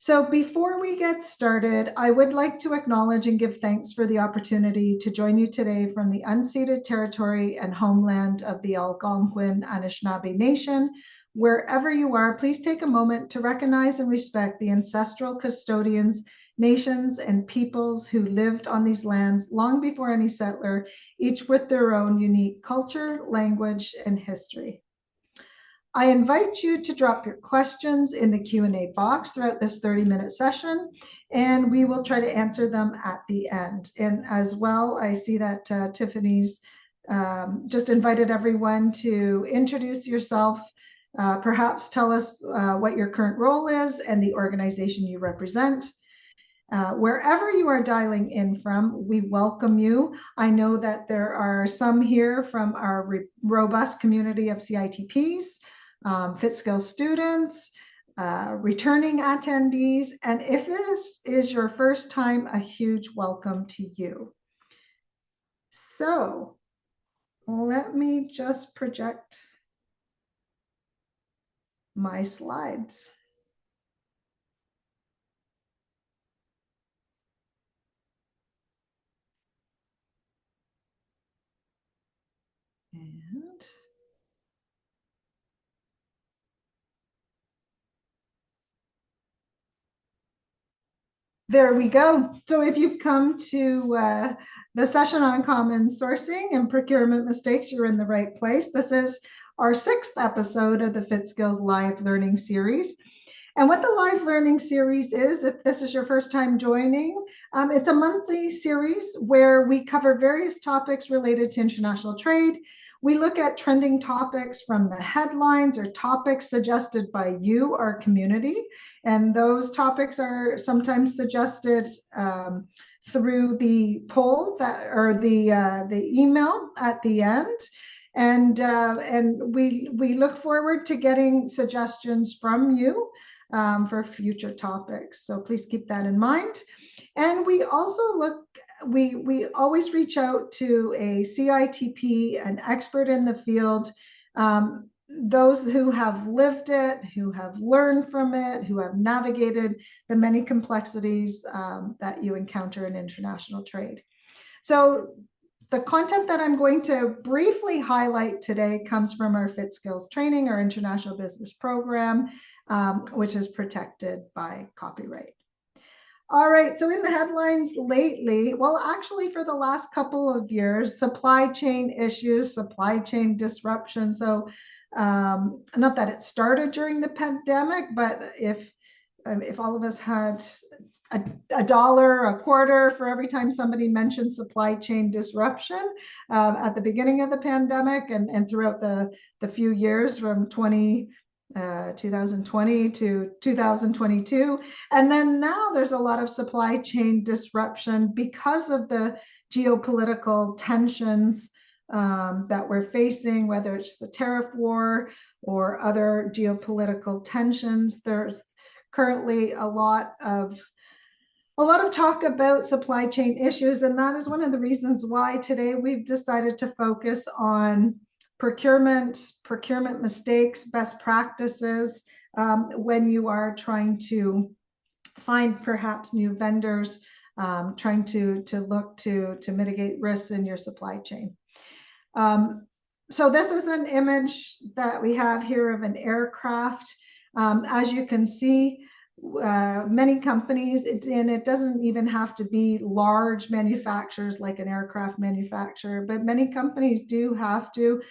So before we get started, I would like to acknowledge and give thanks for the opportunity to join you today from the unceded territory and homeland of the Algonquin Anishinaabe Nation. Wherever you are, please take a moment to recognize and respect the ancestral custodians, nations, and peoples who lived on these lands long before any settler, each with their own unique culture, language, and history. I invite you to drop your questions in the Q&A box throughout this 30-minute session, and we will try to answer them at the end. And as well, I see that Tiffany's just invited everyone to introduce yourself, perhaps tell us what your current role is and the organization you represent. Wherever you are dialing in from, we welcome you. I know that there are some here from our robust community of CITPs, FITTskills students, returning attendees, and if this is your first time, a huge welcome to you. So let me just project my slides. And there we go. So if you've come to the session on common sourcing and procurement mistakes, you're in the right place. This is our 6th episode of the FITTskills Live Learning series. And what the Live Learning series is, if this is your first time joining, it's a monthly series where we cover various topics related to international trade. We look at trending topics from the headlines or topics suggested by you, our community. And those topics are sometimes suggested through the poll or the email at the end. And we look forward to getting suggestions from you for future topics. So please keep that in mind. And we also we always reach out to a CITP, an expert in the field, those who have lived it, who have learned from it, who have navigated the many complexities that you encounter in international trade. So the content that I'm going to briefly highlight today comes from our FITTskills training, our international business program, which is protected by copyright. All right, so in the headlines lately, well, actually for the last couple of years, supply chain issues, supply chain disruption. So not that it started during the pandemic, but if all of us had a dollar, a quarter for every time somebody mentioned supply chain disruption at the beginning of the pandemic and throughout the few years from 2020 to 2022. And then now there's a lot of supply chain disruption because of the geopolitical tensions that we're facing, whether it's the tariff war or other geopolitical tensions. There's currently a lot of talk about supply chain issues, and that is one of the reasons why today we've decided to focus on procurement mistakes, best practices, when you are trying to find perhaps new vendors, trying to look to mitigate risks in your supply chain. So this is an image that we have here of an aircraft. As you can see, many companies, and it doesn't even have to be large manufacturers like an aircraft manufacturer, but many companies do have to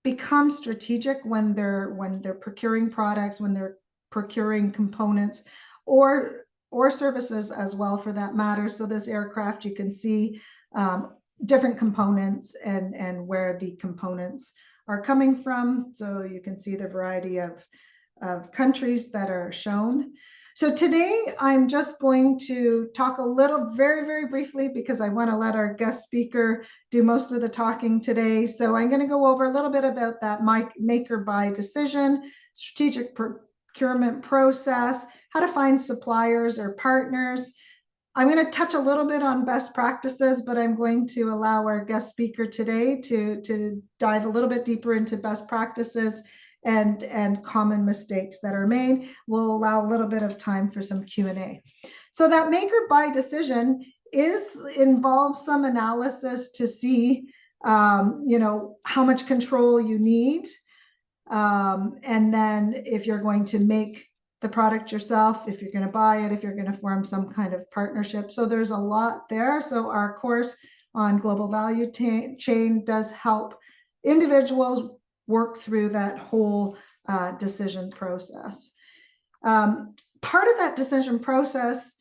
become strategic when they're procuring products, when they're procuring components or services as well, for that matter. So this aircraft, you can see different components and where the components are coming from. So you can see the variety of countries that are shown. So today I'm just going to talk a little very, very briefly because I want to let our guest speaker do most of the talking today. So I'm going to go over a little bit about that make or buy decision, strategic procurement process, how to find suppliers or partners. I'm going to touch a little bit on best practices, but I'm going to allow our guest speaker today to dive a little bit deeper into best practices and common mistakes that are made. We'll allow a little bit of time for some Q&A. So that make or buy decision involves some analysis to see, how much control you need. And then if you're going to make the product yourself, if you're going to buy it, if you're going to form some kind of partnership. So there's a lot there. So our course on global value chain does help individuals work through that whole decision process. Part of that decision process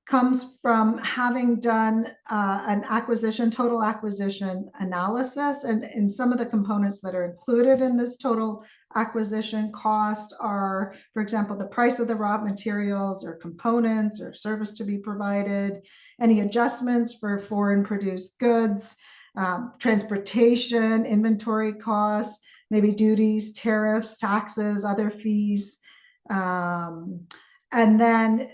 comes from having done an total acquisition analysis, and some of the components that are included in this total acquisition cost are, for example, the price of the raw materials or components or service to be provided, any adjustments for foreign produced goods, transportation, inventory costs, maybe duties, tariffs, taxes, other fees, and then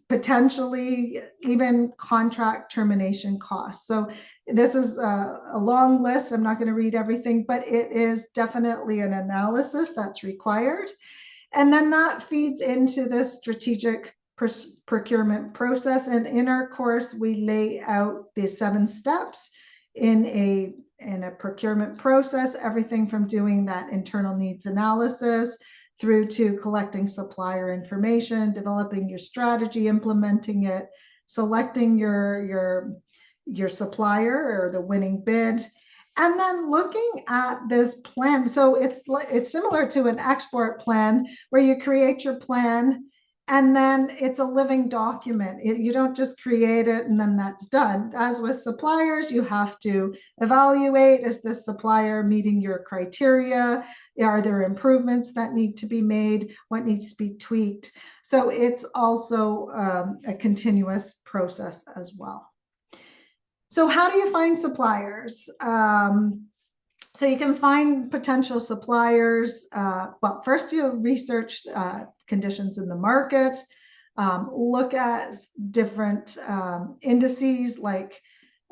potentially even contract termination costs. So this is a long list. I'm not going to read everything, but it is definitely an analysis that's required. And then that feeds into this strategic procurement process. And in our course, we lay out the 7 steps in a procurement process, everything from doing that internal needs analysis through to collecting supplier information, developing your strategy, implementing it, selecting your supplier or the winning bid, and then looking at this plan. So it's similar to an export plan where you create your plan and then it's a living document. You don't just create it and then that's done. As with suppliers, you have to evaluate, is this supplier meeting your criteria? Are there improvements that need to be made? What needs to be tweaked? So it's also a continuous process as well. So how do you find suppliers? So you can find potential suppliers. Well, first you research conditions in the market, look at different indices like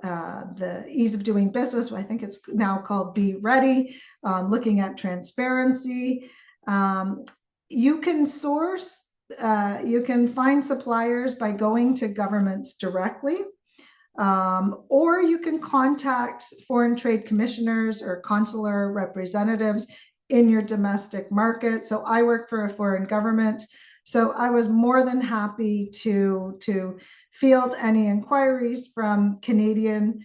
the ease of doing business. I think it's now called Be Ready, looking at transparency. You can you can find suppliers by going to governments directly. Or you can contact foreign trade commissioners or consular representatives in your domestic market. So I work for a foreign government, so I was more than happy to field any inquiries from Canadian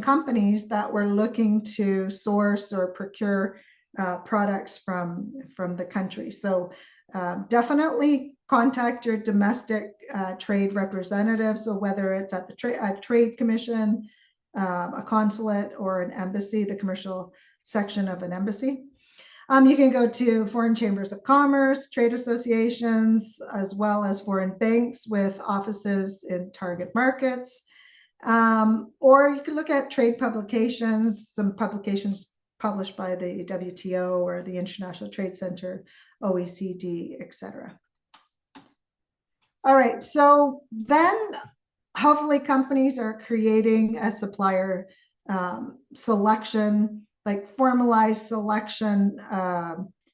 companies that were looking to source or procure products from the country. So definitely contact your domestic trade representative. So whether it's at the trade commission, a consulate, or an embassy, the commercial section of an embassy. You can go to foreign chambers of commerce, trade associations, as well as foreign banks with offices in target markets. Or you can look at trade publications, some publications published by the WTO or the International Trade Center, OECD, etc. All right, so then hopefully companies are creating a supplier selection, like formalized selection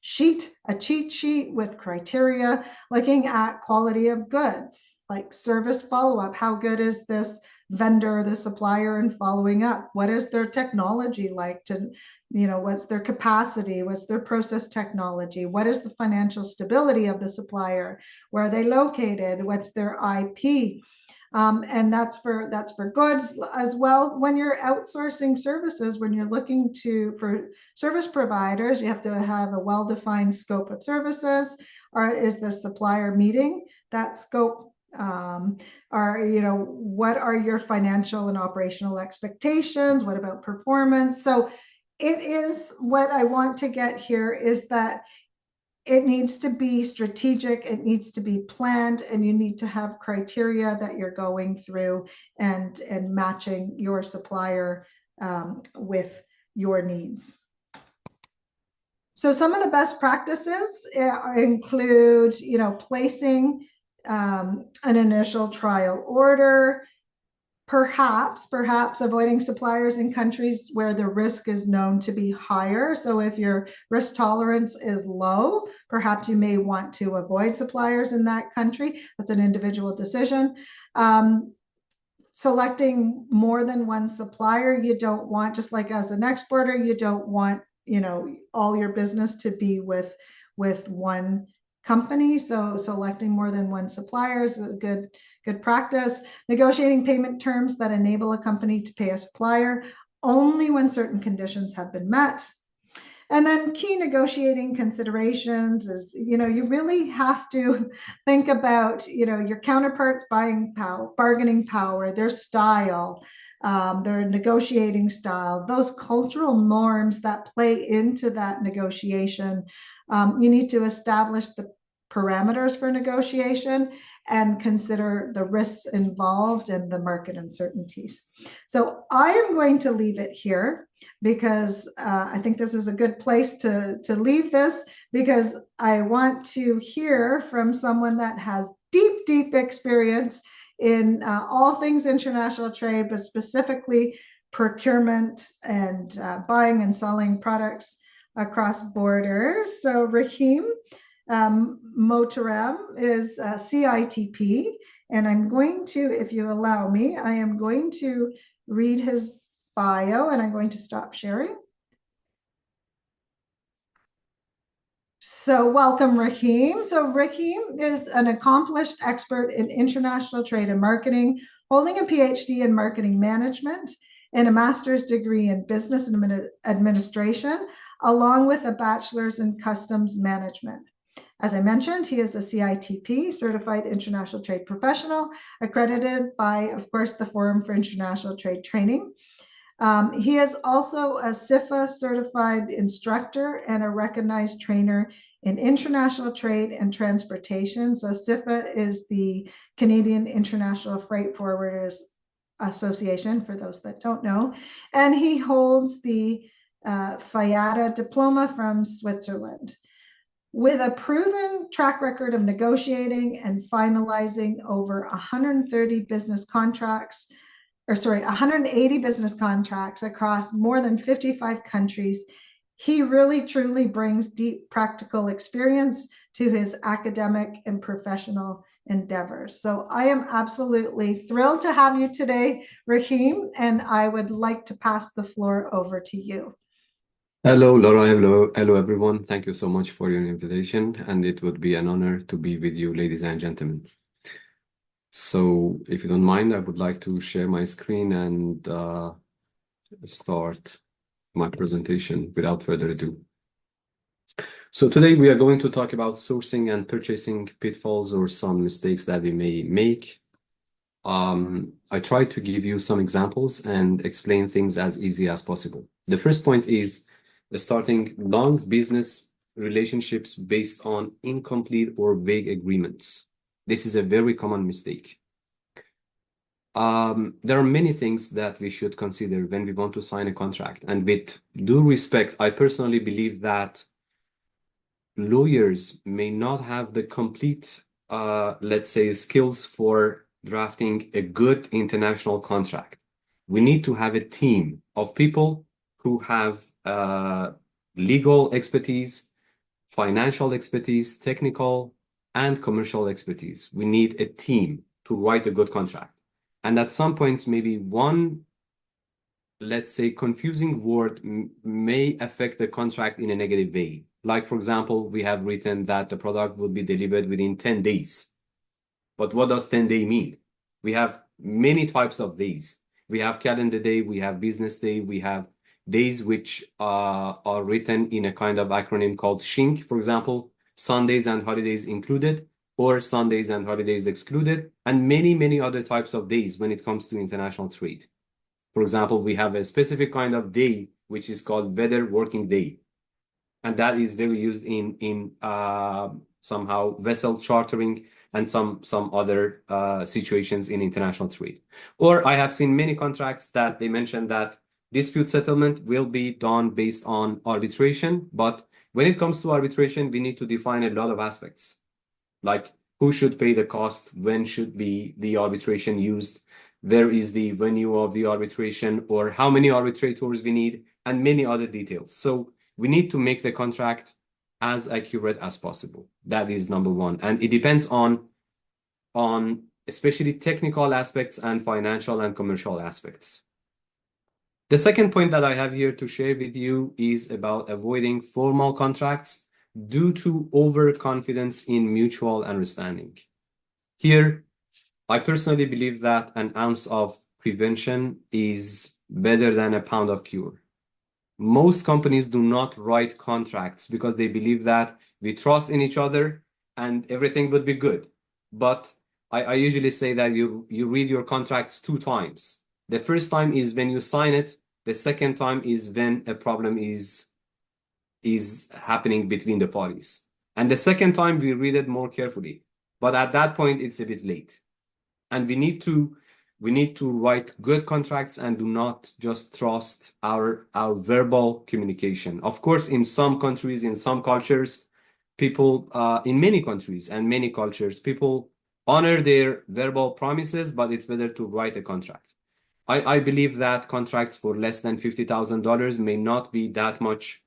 sheet, a cheat sheet with criteria, looking at quality of goods, like service follow-up. How good is this vendor, the supplier, in following up? What is their technology like to, what's their capacity? What's their process technology? What is the financial stability of the supplier? Where are they located? What's their IP? And that's for goods as well. When you're outsourcing services, when you're looking for service providers, you have to have a well-defined scope of services. Or is the supplier meeting that scope? What are your financial and operational expectations? What about performance? So it is, what I want to get here is that it needs to be strategic, it needs to be planned, and you need to have criteria that you're going through and matching your supplier with your needs. So some of the best practices include, placing an initial trial order, Perhaps avoiding suppliers in countries where the risk is known to be higher. So if your risk tolerance is low, perhaps you may want to avoid suppliers in that country. That's an individual decision. Selecting more than one supplier, you don't want, just like as an exporter, you don't want, all your business to be with one company. So selecting more than one supplier is a good practice. Negotiating payment terms that enable a company to pay a supplier only when certain conditions have been met. And then key negotiating considerations is, you really have to think about, your counterparts' bargaining power, their style, their negotiating style, those cultural norms that play into that negotiation. You need to establish the parameters for negotiation and consider the risks involved and the market uncertainties. So I am going to leave it here because I think this is a good place to leave this, because I want to hear from someone that has deep experience in all things international trade, but specifically procurement and buying and selling products across borders. So Rahim Mohtaram is CITP, and I'm going to, if you allow me, I am going to read his bio, and I'm going to stop sharing. So welcome, Rahim. So Rahim is an accomplished expert in international trade and marketing, holding a PhD in marketing management and a master's degree in business administration, along with a bachelor's in customs management. As I mentioned, he is a CITP, Certified International Trade Professional, accredited by, of course, the Forum for International Trade Training. He is also a CIFA certified instructor and a recognized trainer in international trade and transportation. So CIFA is the Canadian International Freight Forwarders Association, for those that don't know. And he holds the FIATA diploma from Switzerland. With a proven track record of negotiating and finalizing over 180 business contracts across more than 55 countries, he really truly brings deep practical experience to his academic and professional endeavors. So I am absolutely thrilled to have you today, Rahim, and I would like to pass the floor over to you. Hello, Laura. Hello, everyone. Thank you so much for your invitation, and it would be an honor to be with you, ladies and gentlemen. So, if you don't mind, I would like to share my screen and start my presentation without further ado. So today we are going to talk about sourcing and purchasing pitfalls, or some mistakes that we may make. I try to give you some examples and explain things as easy as possible. The first point is starting long business relationships based on incomplete or vague agreements. This is a very common mistake. There are many things that we should consider when we want to sign a contract. And with due respect, I personally believe that lawyers may not have the complete, let's say, skills for drafting a good international contract. We need to have a team of people who have legal expertise, financial expertise, technical and commercial expertise. We need a team to write a good contract. And at some points, maybe one, let's say, confusing word may affect the contract in a negative way. Like, for example, we have written that the product will be delivered within 10 days. But what does 10 day mean? We have many types of days. We have calendar day, we have business day, we have days which are written in a kind of acronym called SHINK, for example, Sundays and holidays included, or Sundays and holidays excluded, and many other types of days when it comes to international trade. For example, we have a specific kind of day which is called weather working day, and that is very used in somehow vessel chartering and some other situations in international trade. Or I have seen many contracts that they mention that dispute settlement will be done based on arbitration, but when it comes to arbitration, we need to define a lot of aspects, like who should pay the cost, when should be the arbitration used, There is the venue of the arbitration or how many arbitrators we need and many other details. So we need to make the contract as accurate as possible. That is number one. And it depends on especially technical aspects and financial and commercial aspects. The second point that I have here to share with you is about avoiding formal contracts due to overconfidence in mutual understanding. Here, I personally believe that an ounce of prevention is better than a pound of cure. Most companies do not write contracts because they believe that we trust in each other and everything would be good. But I usually say that you read your contracts 2 times. The first time is when you sign it. The second time is when a problem is happening between the parties. And the second time we read it more carefully. But at that point, it's a bit late. And we need to write good contracts and do not just trust our verbal communication. Of course, in some countries, in some cultures, people, in many countries and many cultures, people honor their verbal promises, but it's better to write a contract. I believe that contracts for less than $50,000 may not be that much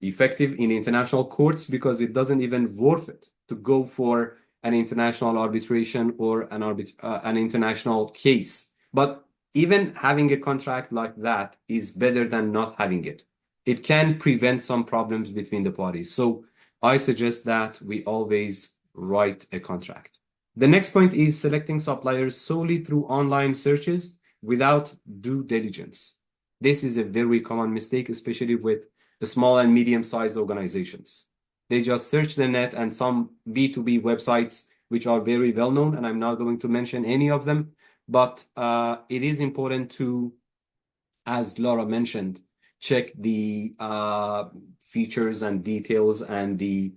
effective in international courts because it doesn't even worth it to go for an international arbitration or an international case. But even having a contract like that is better than not having it. It can prevent some problems between the parties. So I suggest that we always write a contract. The next point is selecting suppliers solely through online searches without due diligence. This is a very common mistake, especially with the small and medium-sized organizations. They just search the net and some B2B websites, which are very well-known, and I'm not going to mention any of them, but it is important to, as Laura mentioned, check the features and details and the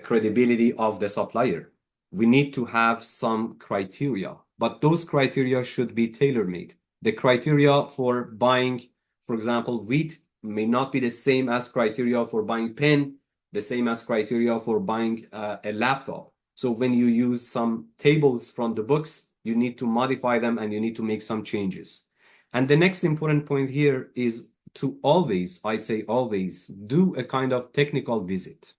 credibility of the supplier. We need to have some criteria, but those criteria should be tailor-made. The criteria for buying, for example, wheat may not be the same as criteria for buying pen, the same as criteria for buying a laptop. So when you use some tables from the books, you need to modify them and you need to make some changes. And the next important point here is to always, I say always, do a kind of technical visit.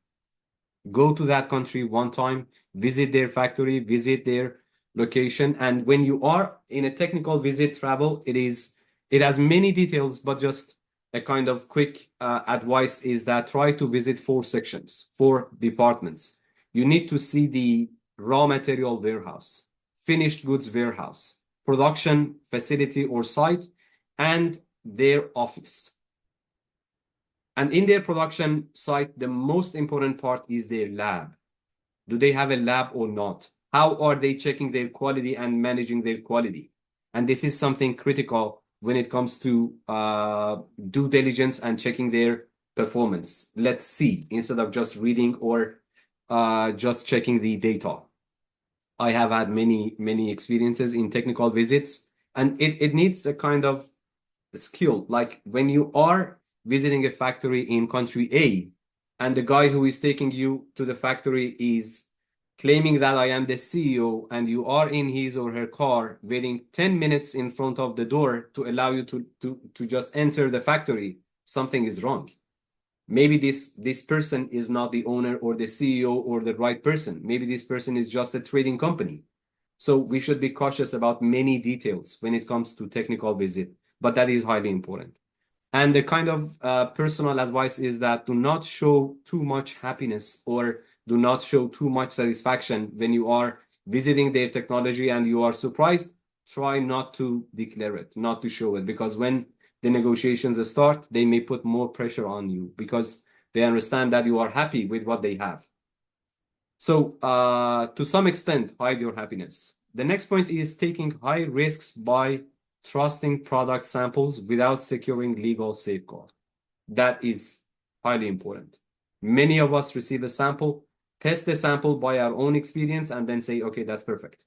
Go to that country one time, visit their factory, visit their location. And when you are in a technical visit travel, it has many details, but just a kind of quick advice is that try to visit 4 sections, 4 departments. You need to see the raw material warehouse, finished goods warehouse, production facility or site, and their office. And in their production site, the most important part is their lab. Do they have a lab or not? How are they checking their quality and managing their quality? And this is something critical when it comes to due diligence and checking their performance. Let's see, instead of just reading or just checking the data. I have had many experiences in technical visits, and it needs a kind of skill. Like when you are visiting a factory in country A, and the guy who is taking you to the factory is claiming that I am the CEO, and you are in his or her car waiting 10 minutes in front of the door to allow you to just enter the factory, something is wrong. Maybe this person is not the owner or the CEO or the right person. Maybe this person is just a trading company. So we should be cautious about many details when it comes to technical visit, but that is highly important. And the kind of personal advice is that do not show too much happiness or do not show too much satisfaction when you are visiting their technology and you are surprised. Try not to declare it, not to show it, because when the negotiations start, they may put more pressure on you because they understand that you are happy with what they have. So to some extent, hide your happiness. The next point is taking high risks by trusting product samples without securing legal safeguard. That is highly important. Many of us receive a sample, test the sample by our own experience, and then say, okay, that's perfect.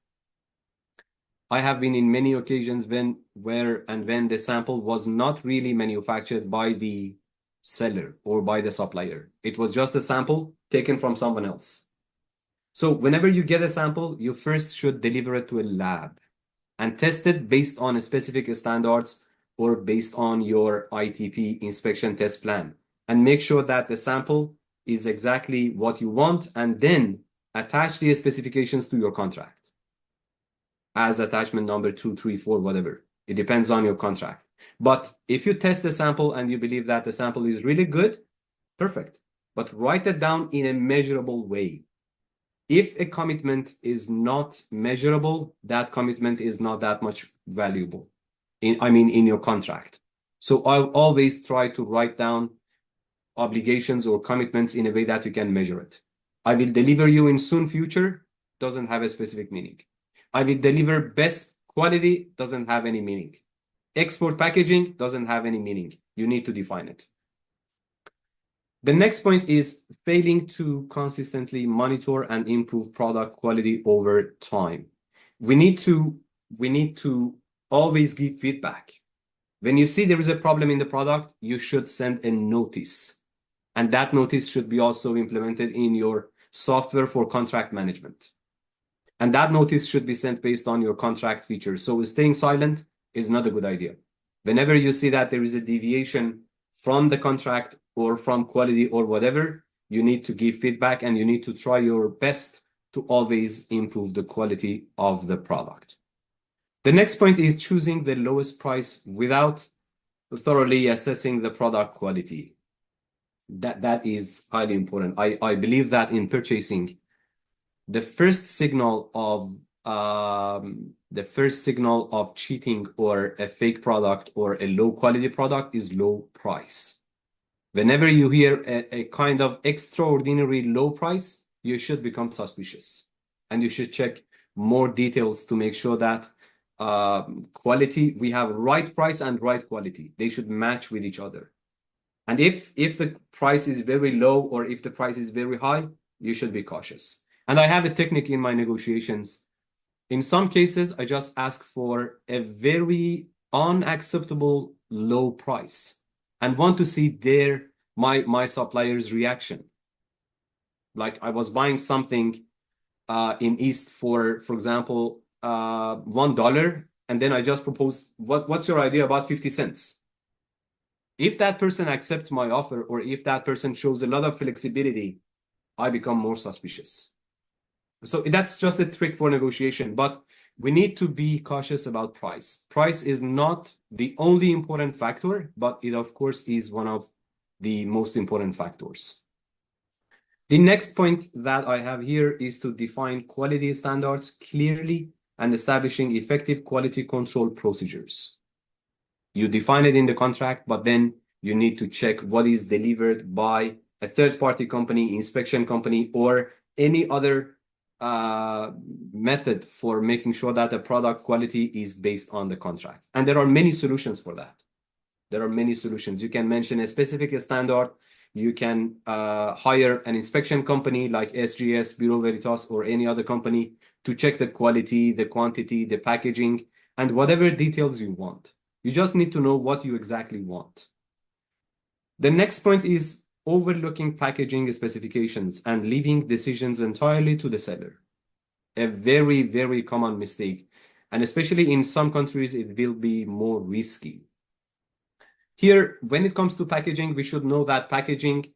I have been in many occasions when the sample was not really manufactured by the seller or by the supplier. It was just a sample taken from someone else. So whenever you get a sample, you first should deliver it to a lab. and test it based on specific standards or based on your ITP inspection test plan. And make sure that the sample is exactly what you want, and then attach the specifications to your contract as attachment number 2, 3, 4, whatever. It depends on your contract. But if you test the sample and you believe that the sample is really good, perfect. But write it down in a measurable way. If a commitment is not measurable, that commitment is not that much valuable in your contract. So I'll always try to write down obligations or commitments in a way that you can measure it. I will deliver you in soon future doesn't have a specific meaning. I will deliver best quality doesn't have any meaning. Export packaging doesn't have any meaning. You need to define it. The next point is failing to consistently monitor and improve product quality over time. We need to always give feedback. When you see there is a problem in the product, you should send a notice. And that notice should be also implemented in your software for contract management. And that notice should be sent based on your contract features. So staying silent is not a good idea. Whenever you see that there is a deviation from the contract or from quality or whatever, you need to give feedback and you need to try your best to always improve the quality of the product. The next point is choosing the lowest price without thoroughly assessing the product quality. That is highly important. I believe that in purchasing, the first signal of cheating or a fake product or a low quality product is low price. Whenever you hear a kind of extraordinary low price, you should become suspicious and you should check more details to make sure that quality, we have right price and right quality. They should match with each other. And if the price is very low or if the price is very high, you should be cautious. And I have a technique in my negotiations. In some cases, I just ask for a very unacceptable low price and want to see my supplier's reaction. Like I was buying something in East for example, $1, and then I just proposed, what's your idea about 50 cents? If that person accepts my offer or if that person shows a lot of flexibility, I become more suspicious. So that's just a trick for negotiation, but we need to be cautious about price. Price is not the only important factor, but it of course is one of the most important factors. The next point that I have here is to define quality standards clearly and establishing effective quality control procedures. You define it in the contract, but then you need to check what is delivered by a third-party company, inspection company, or any other method for making sure that the product quality is based on the contract. And there are many solutions for that. There are many solutions. You can mention a specific standard. You can hire an inspection company like SGS, Bureau Veritas, or any other company to check the quality, the quantity, the packaging, and whatever details you want. You just need to know what you exactly want. The next point is overlooking packaging specifications and leaving decisions entirely to the seller. A very, very common mistake. And especially in some countries, it will be more risky. Here, when it comes to packaging, we should know that packaging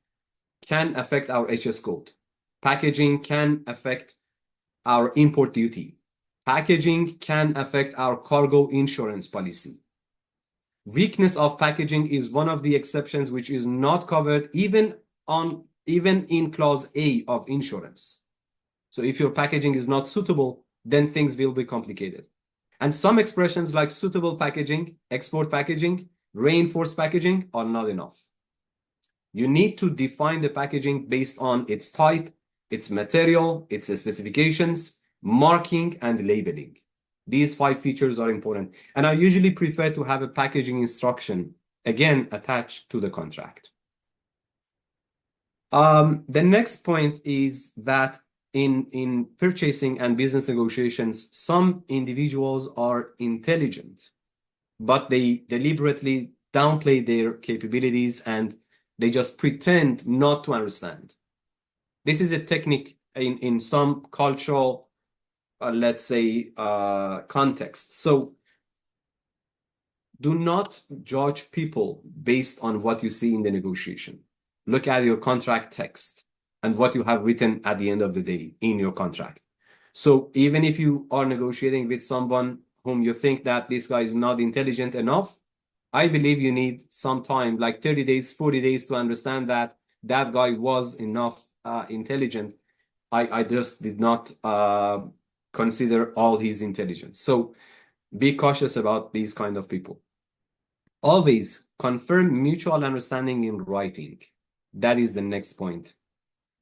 can affect our HS code. Packaging can affect our import duty. Packaging can affect our cargo insurance policy. Weakness of packaging is one of the exceptions which is not covered even in clause A of insurance. So if your packaging is not suitable, then things will be complicated. And some expressions like suitable packaging, export packaging, reinforced packaging are not enough. You need to define the packaging based on its type, its material, its specifications, marking, and labeling. These 5 features are important. And I usually prefer to have a packaging instruction, again, attached to the contract. The next point is that in purchasing and business negotiations, some individuals are intelligent, but they deliberately downplay their capabilities and they just pretend not to understand. This is a technique in some cultural let's say, context. So do not judge people based on what you see in the negotiation. Look at your contract text and what you have written at the end of the day in your contract. So even if you are negotiating with someone whom you think that this guy is not intelligent enough, I believe you need some time, like 30 days, 40 days, to understand that that guy was enough intelligent. I just did not consider all his intelligence. So be cautious about these kind of people. Always confirm mutual understanding in writing. That is the next point.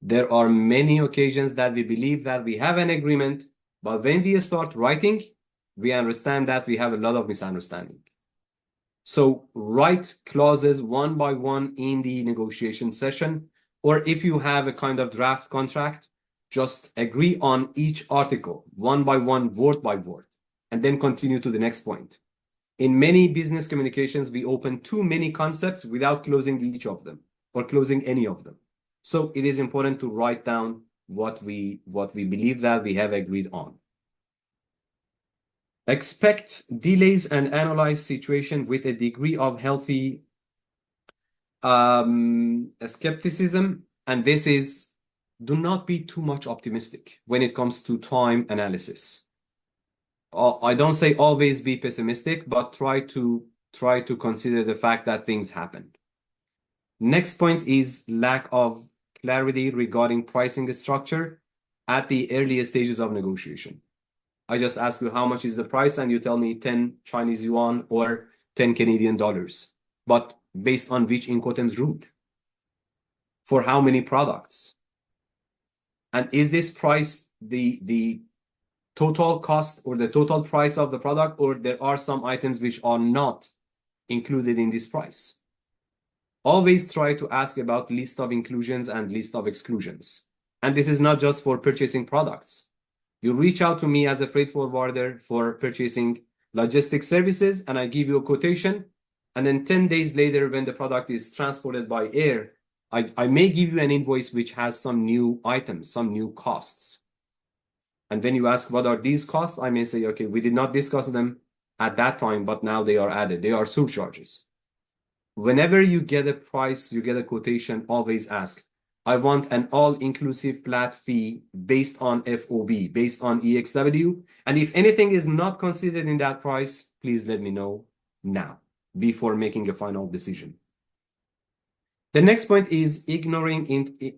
There are many occasions that we believe that we have an agreement, but when we start writing, we understand that we have a lot of misunderstanding. So write clauses one by one in the negotiation session, or if you have a kind of draft contract, just agree on each article one by one, word by word, and then continue to the next point. In many business communications, we open too many concepts without closing each of them or closing any of them. So it is important to write down what we believe that we have agreed on. Expect delays and analyze situation with a degree of healthy skepticism. And this is, do not be too much optimistic when it comes to time analysis. I don't say always be pessimistic, but try to consider the fact that things happen. Next point is lack of clarity regarding pricing structure at the earliest stages of negotiation. I just ask you how much is the price, and you tell me 10 Chinese yuan or 10 Canadian dollars. But based on which Incoterms rule? For how many products? And is this price the total cost or the total price of the product, or there are some items which are not included in this price? Always try to ask about list of inclusions and list of exclusions. And this is not just for purchasing products. You reach out to me as a freight forwarder for purchasing logistics services, and I give you a quotation. And then 10 days later, when the product is transported by air, I may give you an invoice which has some new items, some new costs. And when you ask what are these costs, I may say, okay, we did not discuss them at that time, but now they are added. They are surcharges. Whenever you get a price, you get a quotation, always ask, I want an all-inclusive flat fee based on FOB, based on EXW. And if anything is not considered in that price, please let me know now before making a final decision. The next point is ignoring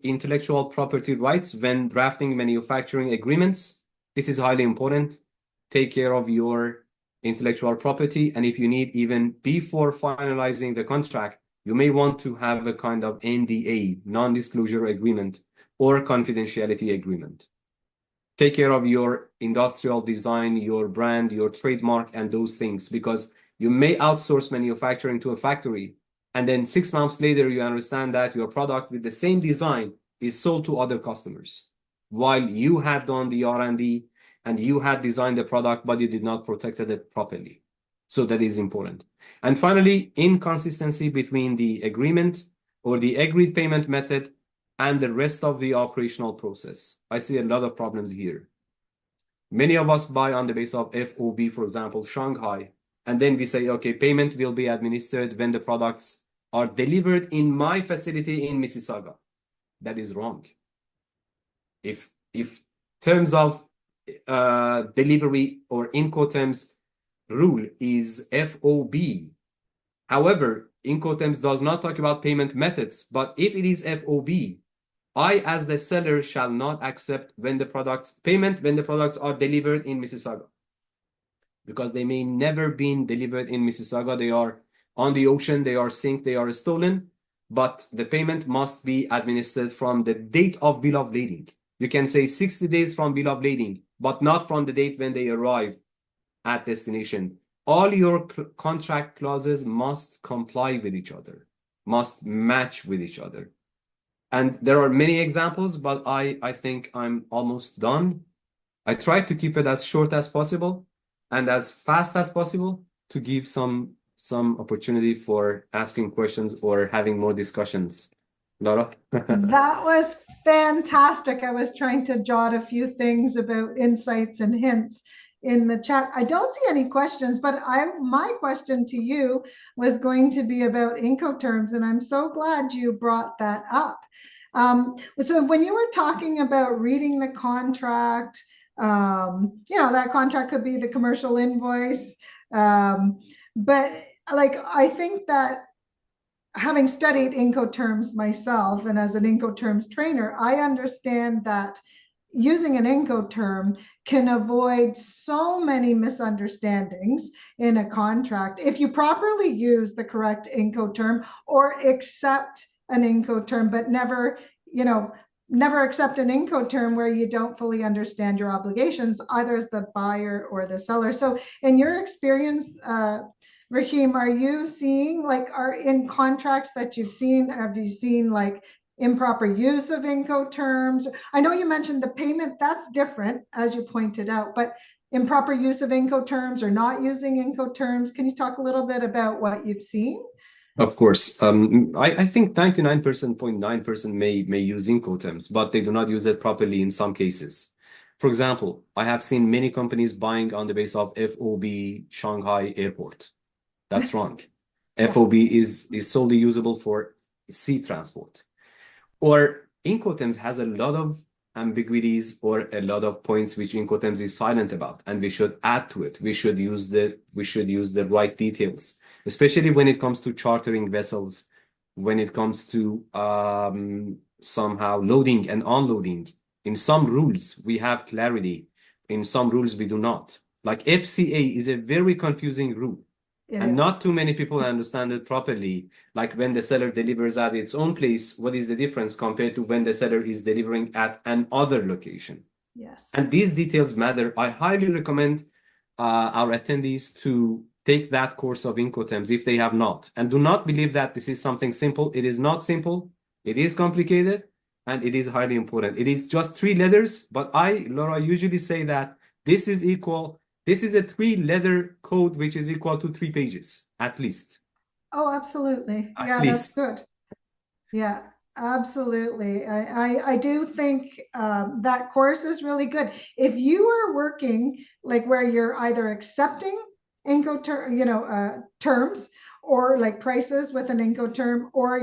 intellectual property rights when drafting manufacturing agreements. This is highly important. Take care of your intellectual property. And if you need, even before finalizing the contract, you may want to have a kind of NDA, non-disclosure agreement, or confidentiality agreement. Take care of your industrial design, your brand, your trademark, and those things, because you may outsource manufacturing to a factory, and then 6 months later, you understand that your product with the same design is sold to other customers, while you had done the R&D and you had designed the product, but you did not protect it properly. So that is important. And finally, inconsistency between the agreement or the agreed payment method and the rest of the operational process. I see a lot of problems here. Many of us buy on the basis of FOB, for example, Shanghai, and then we say, okay, payment will be administered when the products are delivered in my facility in Mississauga. That is wrong. If terms of delivery or Incoterms rule is FOB, however, Incoterms does not talk about payment methods, but if it is FOB, I, as the seller, shall not accept when the products are delivered in Mississauga, because they may never been delivered in Mississauga. They are on the ocean, they are sink, they are stolen, but the payment must be administered from the date of bill of lading. You can say 60 days from bill of lading, but not from the date when they arrive at destination. All your contract clauses must comply with each other, must match with each other. And there are many examples, but I think I'm almost done. I tried to keep it as short as possible and as fast as possible to give some opportunity for asking questions or having more discussions. Laura? That was fantastic. I was trying to jot a few things about insights and hints in the chat. I don't see any questions, but my question to you was going to be about Incoterms, and I'm so glad you brought that up. So when you were talking about reading the contract, that contract could be the commercial invoice, but like I think that having studied Incoterms myself and as an Incoterms trainer, I understand that using an Incoterm can avoid so many misunderstandings in a contract if you properly use the correct Incoterm or accept an Incoterm, but never accept an Incoterm where you don't fully understand your obligations, either as the buyer or the seller. So in your experience, Rahim, are you seeing are in contracts that you've seen, have you seen like improper use of Incoterms? I know you mentioned the payment, that's different, as you pointed out, but improper use of Incoterms or not using Incoterms, can you talk a little bit about what you've seen? Of course. I think 99.9% may use Incoterms, but they do not use it properly in some cases. For example, I have seen many companies buying on the base of FOB Shanghai Airport. That's wrong. Yeah. FOB is solely usable for sea transport. Or Incoterms has a lot of ambiguities or a lot of points which Incoterms is silent about, and we should add to it. We should use the right details, especially when it comes to chartering vessels, when it comes to somehow loading and unloading. In some rules, we have clarity. In some rules, we do not. Like FCA is a very confusing rule. And not too many people understand it properly. Like when the seller delivers at its own place, what is the difference compared to when the seller is delivering at another location? Yes. And these details matter. I highly recommend our attendees to take that course of Incoterms if they have not. And do not believe that this is something simple. It is not simple. It is complicated, and it is highly important. It is just 3 letters, but Laura, usually say that this is equal. This is a 3-letter code, which is equal to 3 pages, at least. Oh, absolutely. At Yeah, least. that's good. Yeah, absolutely. I do think that course is really good. If you are working like where you're either accepting terms or like prices with an Incoterm, or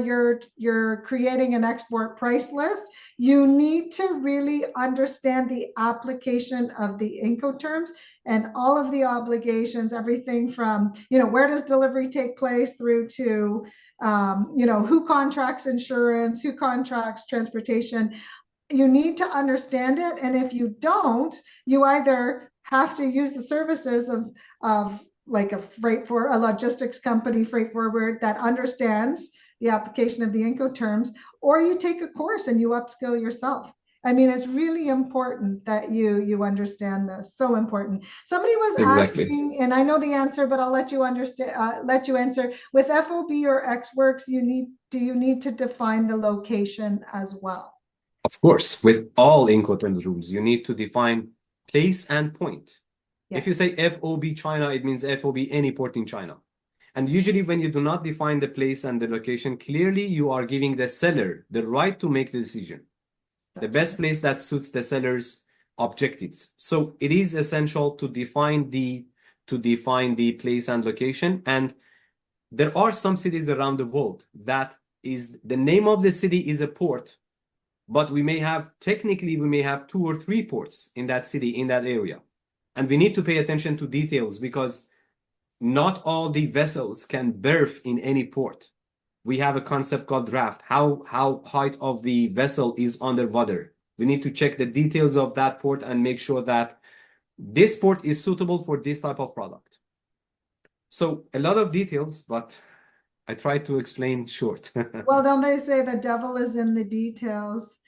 you're creating an export price list, you need to really understand the application of the Incoterms and all of the obligations, everything from, where does delivery take place through to who contracts insurance, who contracts transportation. You need to understand it. And if you don't, you either have to use the services of like a logistics company, freight forward, that understands the application of the Incoterms, or you take a course and you upskill yourself. I mean, it's really important that you understand this. So important. Somebody was asking, and I know the answer, but I'll let you answer. With FOB or XWorks, do you need to define the location as well? Of course, with all Incoterms rules, you need to define place and point. Yes. If you say FOB China, it means FOB any port in China. And usually when you do not define the place and the location clearly, you are giving the seller the right to make the decision. The best place that suits the seller's objectives. So it is essential to define the place and location. And there are some cities around the world that is the name of the city is a port, but we may have 2 or 3 ports in that city, in that area. And we need to pay attention to details because not all the vessels can berth in any port. We have a concept called draft, how height of the vessel is underwater. We need to check the details of that port and make sure that this port is suitable for this type of product. So a lot of details, but I tried to explain short. Well, don't they say the devil is in the details?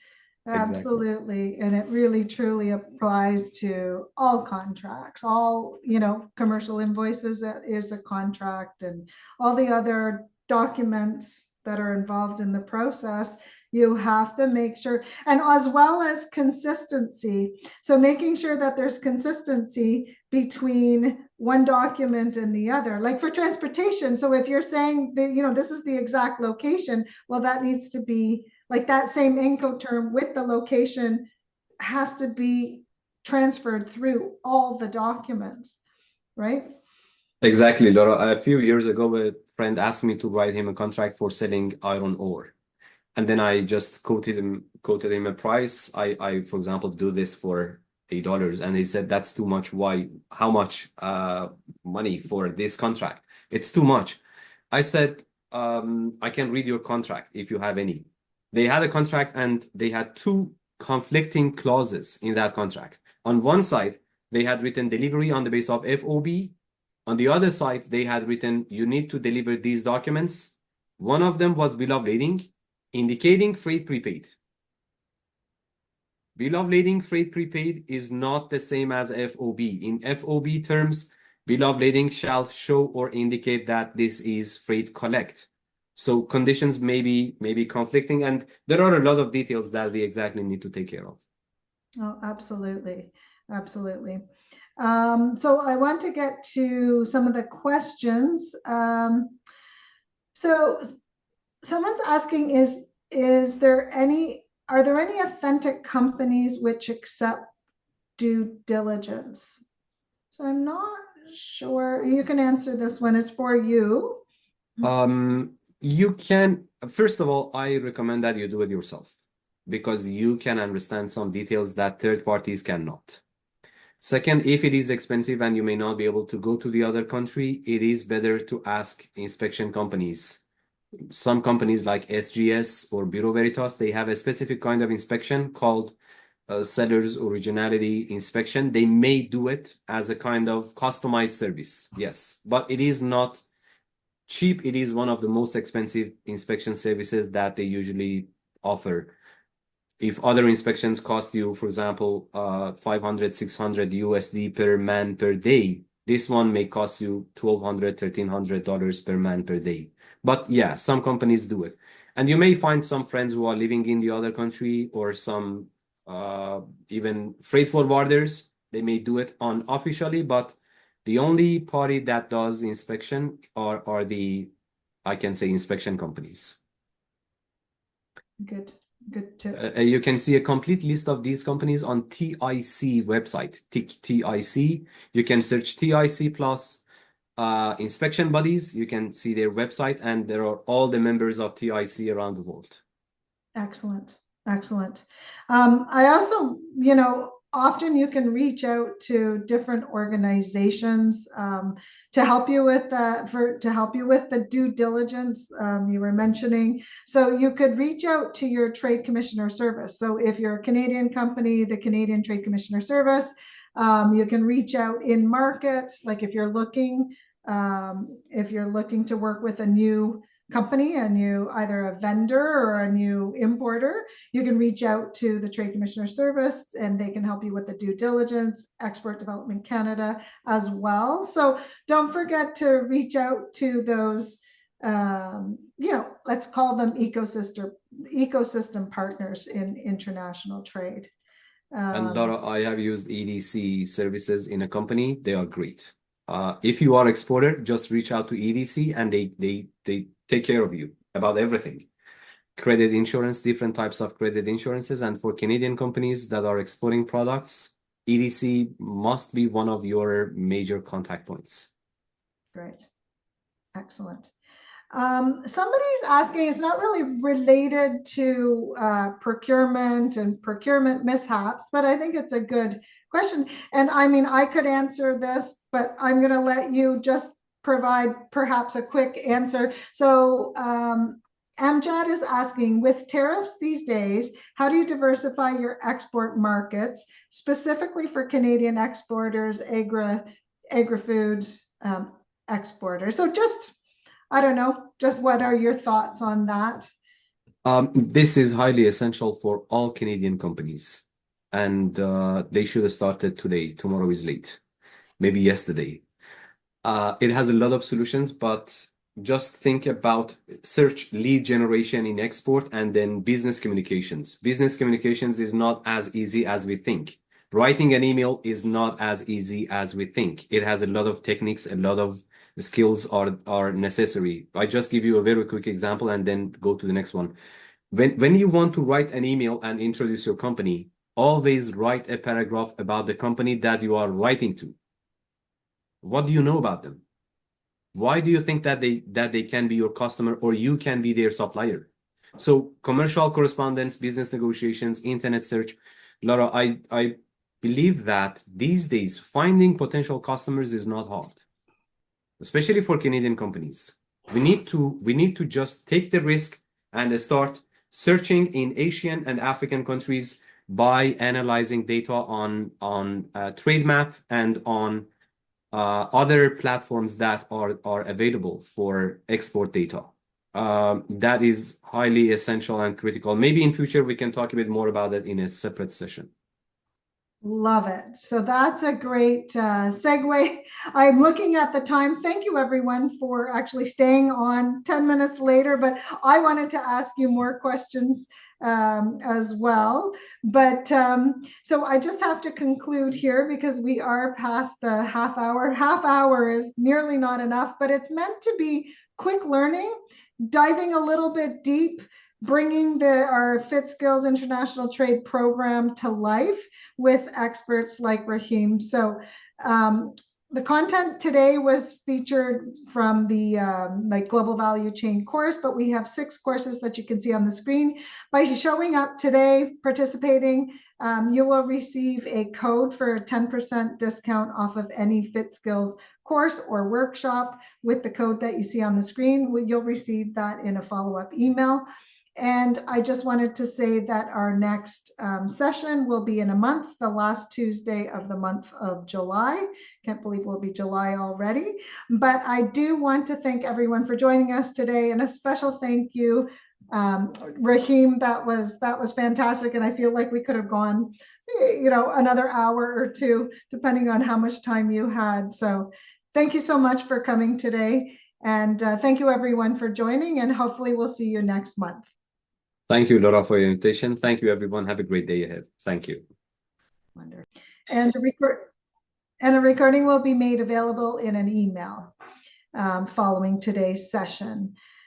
Absolutely. And it really truly applies to all contracts, all, commercial invoices, that is a contract, and all the other documents that are involved in the process. You have to make sure, and as well as consistency. So making sure that there's consistency between one document and the other, like for transportation. So if you're saying that, this is the exact location, well, that needs to be like that same Incoterm with the location has to be transferred through all the documents, right? Exactly, Laura. A few years ago, a friend asked me to write him a contract for selling iron ore. And then I just quoted him a price. For example, do this for $8. And he said, that's too much. Why? How much money for this contract? It's too much. I said, I can read your contract if you have any. They had a contract and they had two conflicting clauses in that contract. On one side, they had written delivery on the basis of FOB. On the other side, they had written, you need to deliver these documents. One of them was bill of lading, indicating freight prepaid. Bill of lading freight prepaid is not the same as FOB. In FOB terms, bill of lading shall show or indicate that this is freight collect. So conditions may be conflicting, and there are a lot of details that we exactly need to take care of. Oh, absolutely. Absolutely. So I want to get to some of the questions. So someone's asking, are there any authentic companies which accept due diligence? So I'm not sure. You can answer this one. It's for you. You can, first of all, I recommend that you do it yourself because you can understand some details that third parties cannot. Second, if it is expensive and you may not be able to go to the other country, it is better to ask inspection companies. Some companies like SGS or Bureau Veritas, they have a specific kind of inspection called seller's originality inspection. They may do it as a kind of customized service, yes, but it is not cheap. It is one of the most expensive inspection services that they usually offer. If other inspections cost you, for example, 500, 600 USD per man per day, this one may cost you $1,200, $1,300 per man per day. But yeah, some companies do it. And you may find some friends who are living in the other country or some even freight forwarders. They may do it unofficially, but the only party that does inspection are the, I can say, inspection companies. Good tip. You can see a complete list of these companies on TIC website, TIC. You can search TIC plus inspection bodies. You can see their website, and there are all the members of TIC around the world. Excellent. Excellent. I also, often you can reach out to different organizations to help you with the due diligence you were mentioning. So you could reach out to your trade commissioner service. So if you're a Canadian company, the Canadian Trade Commissioner Service, you can reach out in market. Like if you're looking to work with a new company, either a vendor or a new importer, you can reach out to the Trade Commissioner Service and they can help you with the due diligence, Export Development Canada as well. So don't forget to reach out to those, let's call them ecosystem partners in international trade. And Laura, I have used EDC services in a company. They are great. If you are exporter, just reach out to EDC and they take care of you about everything. Credit insurance, different types of credit insurances. And for Canadian companies that are exporting products, EDC must be one of your major contact points. Great. Excellent. Somebody's asking, it's not really related to procurement and procurement mishaps, but I think it's a good question. And I mean, I could answer this, but I'm going to let you just provide perhaps a quick answer. So Amjad is asking, with tariffs these days, how do you diversify your export markets, specifically for Canadian exporters, agri-food exporters? So just, I don't know, just what are your thoughts on that? This is highly essential for all Canadian companies, and they should have started today. Tomorrow is late, maybe yesterday. It has a lot of solutions, but just think about search lead generation in export and then business communications. Business communications is not as easy as we think. Writing an email is not as easy as we think. It has a lot of techniques, a lot of skills are necessary. I just give you a very quick example and then go to the next one. When you want to write an email and introduce your company, always write a paragraph about the company that you are writing to. What do you know about them? Why do you think that they can be your customer or you can be their supplier? So commercial correspondence, business negotiations, internet search. Laura, I believe that these days finding potential customers is not hard, especially for Canadian companies. We need to just take the risk and start searching in Asian and African countries by analyzing data on trade map and on other platforms that are available for export data. That is highly essential and critical. Maybe in future we can talk a bit more about it in a separate session. Love it. So that's a great segue. I'm looking at the time. Thank you, everyone, for actually staying on 10 minutes later, but I wanted to ask you more questions as well. But so I just have to conclude here because we are past the half hour. Half hour is nearly not enough, but it's meant to be quick learning, diving a little bit deep, bringing our FITTskills International Trade Program to life with experts like Rahim. So the content today was featured from the Global Value Chain course, but we have 6 courses that you can see on the screen. By showing up today, participating, you will receive a code for a 10% discount off of any FITTskills course or workshop with the code that you see on the screen. You'll receive that in a follow-up email. And I just wanted to say that our next session will be in a month, the last Tuesday of the month of July. Can't believe we'll be July already. But I do want to thank everyone for joining us today, and a special thank you, Rahim. That was fantastic, and I feel like we could have gone, another hour or two, depending on how much time you had. So thank you so much for coming today, and thank you everyone for joining, and hopefully we'll see you next month. Thank you, Laura, for your invitation. Thank you, everyone. Have a great day ahead. Thank you. Wonderful. And a recording will be made available in an email following today's session.